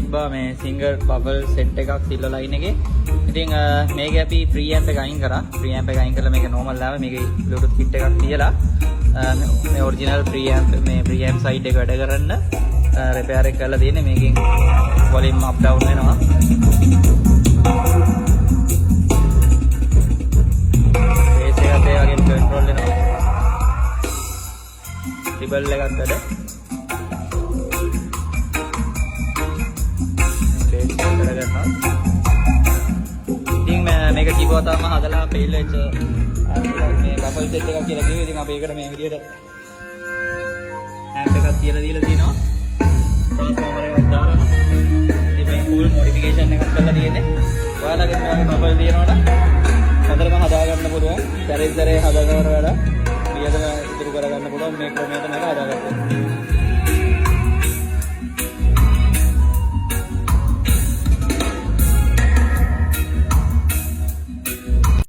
තිබ්බා මේ single bubble set එකක් සිල්වර් ලයින් එකේ. ඉතින් මේක අපි ප්‍රී ඇම්ප් එක අයින් කරා. ප්‍රී ඇම්ප් එක අයින් කරලා මේක නෝමල් ආවා. මේකේ බ්ලූටූත් කිට් එකක් තියලා මේ ඔරිජිනල් ප්‍රී ඇම්ප් සයිඩ් එක වැඩ කරන්න රිපෙයාර් එක කරලා තියෙන්නේ. මේකෙන් වොලියුම් අප් ඩවුන් වෙනවා. බේස් එකත් ඒ වගේම කන්ට්‍රෝල් වෙනවා. ට්‍රිබල් එකක් වැඩ. බේස් එක වැඩ කරනවා. ඉතින් මේක කිව්වතාවම හදලා ෆේල් වෙච්ච මේ බබල් සෙට් එකක් කියලා කිව්වේ. ඉතින් අපි ඒකට මේ විදියට ඇම්ප් එකක් තියලා දීලා තියෙනවා. ට්‍රාන්ස්ෆෝමර් එකක් දාලා. ඉතින් මේ ෆුල් මොඩිෆිකේෂන් එකක් කරලා තියෙන්නේ. ඔයාලගේ මේ බබල් දිනනකොට හොඳටම හදා ගන්න පුළුවන්. සැරේ හදාගන්න වැඩ වියදම ඉදිරි කරගන්න පුළුවන් මේ ක්‍රමයට මේක හදාගත්තා.